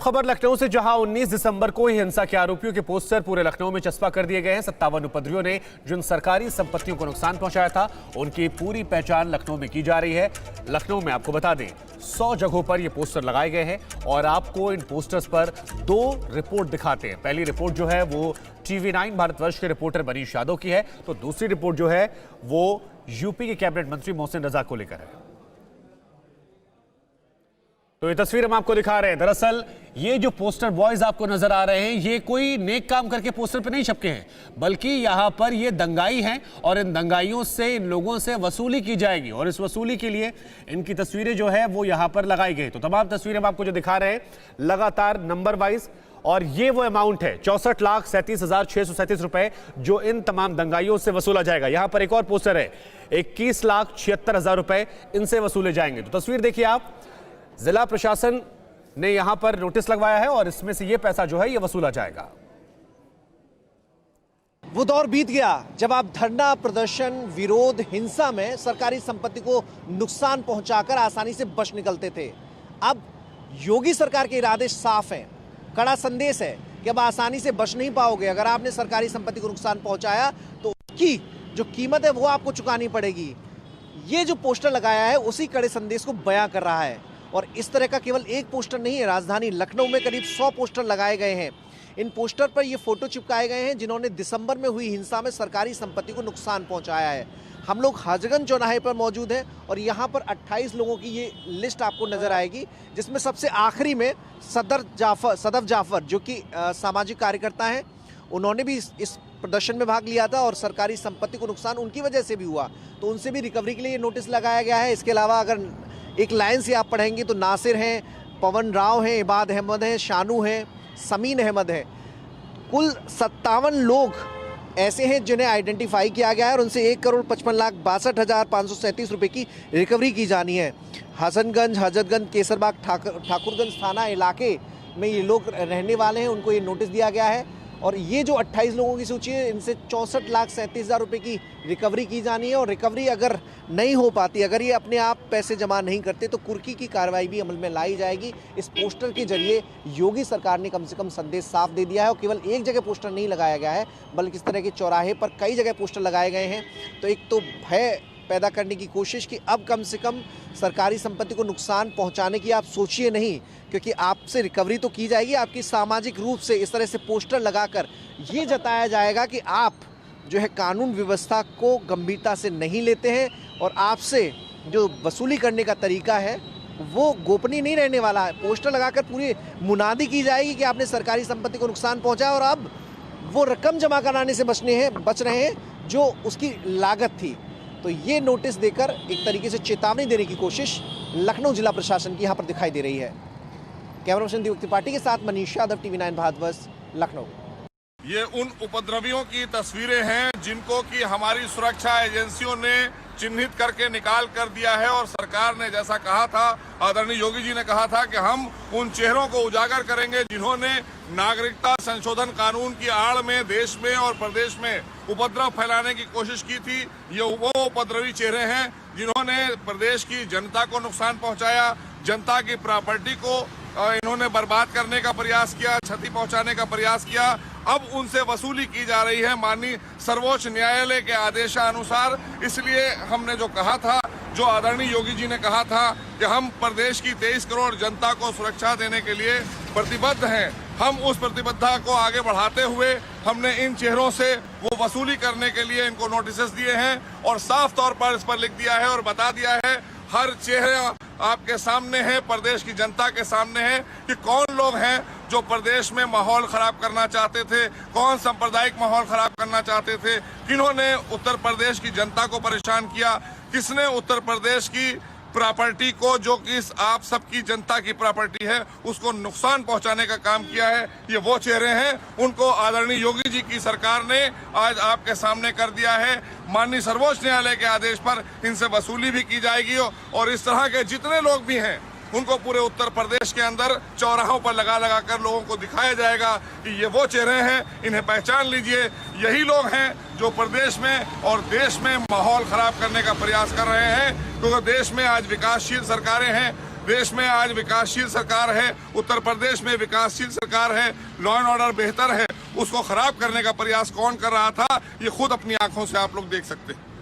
खबर लखनऊ से, जहां 19 दिसंबर को ही हिंसा के आरोपियों के पोस्टर पूरे लखनऊ में चस्पा कर दिए गए हैं। 57 उपद्रवियों ने जिन सरकारी संपत्तियों को नुकसान पहुंचाया था, उनकी पूरी पहचान लखनऊ में की जा रही है। लखनऊ में आपको बता दें 100 जगहों पर ये पोस्टर लगाए गए हैं और आपको इन पोस्टर्स पर 2 रिपोर्ट दिखाते हैं। पहली रिपोर्ट जो है वो TV9 भारतवर्ष के रिपोर्टर मनीष यादव की है, तो दूसरी रिपोर्ट जो है वो यूपी के कैबिनेट मंत्री मोहसिन रजा को लेकर है। तो ये तस्वीर हम आपको दिखा रहे हैं। दरअसल ये जो पोस्टर बॉयज आपको नजर आ रहे हैं, ये कोई नेक काम करके पोस्टर पे नहीं छपके हैं, बल्कि यहाँ पर ये दंगाई हैं और इन दंगाइयों से, इन लोगों से वसूली की जाएगी और इस वसूली के लिए इनकी तस्वीरें जो है वो यहाँ पर लगाई गई। तो तमाम तस्वीरें हम आपको जो दिखा रहे हैं लगातार नंबर वाइज, और ये वो अमाउंट है 64,37,637 रुपए जो इन तमाम दंगाइयों से वसूला जाएगा। यहां पर एक और पोस्टर है 21,76,000 रुपए इनसे वसूले जाएंगे। तो तस्वीर देखिए आप, जिला प्रशासन ने यहां पर नोटिस लगवाया है और इसमें से ये पैसा जो है ये वसूला जाएगा। वो दौर बीत गया जब आप धरना प्रदर्शन, विरोध, हिंसा में सरकारी संपत्ति को नुकसान पहुंचाकर आसानी से बच निकलते थे। अब योगी सरकार के इरादे साफ हैं, कड़ा संदेश है कि अब आसानी से बच नहीं पाओगे। अगर आपने सरकारी संपत्ति को नुकसान पहुंचाया तो उसकी जो कीमत है वो आपको चुकानी पड़ेगी। ये जो पोस्टर लगाया है उसी कड़े संदेश को बयां कर रहा है। और इस तरह का केवल एक पोस्टर नहीं है, राजधानी लखनऊ में करीब 100 पोस्टर लगाए गए हैं। इन पोस्टर पर ये फोटो चिपकाए गए हैं जिन्होंने दिसंबर में हुई हिंसा में सरकारी संपत्ति को नुकसान पहुंचाया है। हम लोग हजरतगंज चौराहे पर मौजूद हैं और यहाँ पर 28 लोगों की ये लिस्ट आपको नजर आएगी, जिसमें सबसे आखिरी में सदफ जाफर जो कि सामाजिक कार्यकर्ता हैं, उन्होंने भी इस प्रदर्शन में भाग लिया था और सरकारी संपत्ति को नुकसान उनकी वजह से भी हुआ, तो उनसे भी रिकवरी के लिए नोटिस लगाया गया है। इसके अलावा अगर एक लाइन से आप पढ़ेंगे तो नासिर हैं, पवन राव हैं, इबाद अहमद हैं, शानू हैं, समीन अहमद हैं। कुल 57 लोग ऐसे हैं जिन्हें आइडेंटिफाई किया गया है और उनसे 1,62,62,537 रुपए की रिकवरी की जानी है। हसनगंज, हजरतगंज, केसरबाग, ठाकुरगंज थाना इलाके में ये लोग रहने वाले हैं, उनको ये नोटिस दिया गया है। और ये जो 28 लोगों की सूची है, इनसे 64,37,000 रुपए की रिकवरी की जानी है। और रिकवरी अगर नहीं हो पाती, अगर ये अपने आप पैसे जमा नहीं करते, तो कुर्की की कार्रवाई भी अमल में लाई जाएगी। इस पोस्टर के जरिए योगी सरकार ने कम से कम संदेश साफ दे दिया है। और केवल एक जगह पोस्टर नहीं लगाया गया है, बल्कि इस तरह के चौराहे पर कई जगह पोस्टर लगाए गए हैं। तो एक तो भय पैदा करने की कोशिश कि अब कम से कम सरकारी संपत्ति को नुकसान पहुंचाने की आप सोचिए नहीं, क्योंकि आपसे रिकवरी तो की जाएगी। आपकी सामाजिक रूप से इस तरह से पोस्टर लगाकर ये जताया जाएगा कि आप जो है कानून व्यवस्था को गंभीरता से नहीं लेते हैं और आपसे जो वसूली करने का तरीका है वो गोपनीय नहीं रहने वाला है। पोस्टर लगाकर पूरी मुनादी की जाएगी कि आपने सरकारी संपत्ति को नुकसान पहुंचाया और अब वो रकम जमा कराने से बच रहे हैं जो उसकी लागत थी। तो ये नोटिस देकर एक तरीके से चेतावनी देने की कोशिश लखनऊ जिला प्रशासन की यहाँ पर दिखाई दे रही है। कैमरा पर्सन दीपक त्रिपाठी के साथ मनीष यादव, TV9 भारतवर्ष, लखनऊ। ये उन उपद्रवियों की तस्वीरें हैं जिनको कि हमारी सुरक्षा एजेंसियों ने चिन्हित करके निकाल कर दिया है। और सरकार ने जैसा कहा था, आदरणीय योगी जी ने कहा था कि हम उन चेहरों को उजागर करेंगे जिन्होंने नागरिकता संशोधन कानून की आड़ में देश में और प्रदेश में उपद्रव फैलाने की कोशिश की थी। ये वो उपद्रवी चेहरे हैं जिन्होंने प्रदेश की जनता को नुकसान पहुंचाया, जनता की प्रॉपर्टी को इन्होंने बर्बाद करने का प्रयास किया, क्षति पहुंचाने का प्रयास किया। अब उनसे वसूली की जा रही है माननीय सर्वोच्च न्यायालय के आदेशानुसार। इसलिए हमने जो कहा था, जो आदरणीय योगी जी ने कहा था कि हम प्रदेश की 23 करोड़ जनता को सुरक्षा देने के लिए प्रतिबद्ध हैं, हम उस प्रतिबद्धता को आगे बढ़ाते हुए हमने इन चेहरों से वो वसूली करने के लिए इनको नोटिस दिए हैं और साफ तौर पर इस पर लिख दिया है और बता दिया है, हर चेहरा आपके सामने है, प्रदेश की जनता के सामने है कि कौन लोग हैं जो प्रदेश में माहौल खराब करना चाहते थे, कौन सांप्रदायिक माहौल खराब करना चाहते थे, किन्होंने उत्तर प्रदेश की जनता को परेशान किया, किसने उत्तर प्रदेश की प्रॉपर्टी को, जो कि आप सबकी जनता की प्रॉपर्टी है, उसको नुकसान पहुंचाने का काम किया है। ये वो चेहरे हैं, उनको आदरणीय योगी जी की सरकार ने आज आपके सामने कर दिया है। माननीय सर्वोच्च न्यायालय के आदेश पर इनसे वसूली भी की जाएगी और इस तरह के जितने लोग भी हैं उनको पूरे उत्तर प्रदेश के अंदर चौराहों पर लगा कर लोगों को दिखाया जाएगा कि ये वो चेहरे हैं, इन्हें पहचान लीजिए। यही लोग हैं जो प्रदेश में और देश में माहौल खराब करने का प्रयास कर रहे हैं, क्योंकि देश में आज विकासशील सरकारें हैं, देश में आज विकासशील सरकार है, उत्तर प्रदेश में विकासशील सरकार है, लॉ एंड ऑर्डर बेहतर है, उसको खराब करने का प्रयास कौन कर रहा था ये खुद अपनी आंखों से आप लोग देख सकते हैं।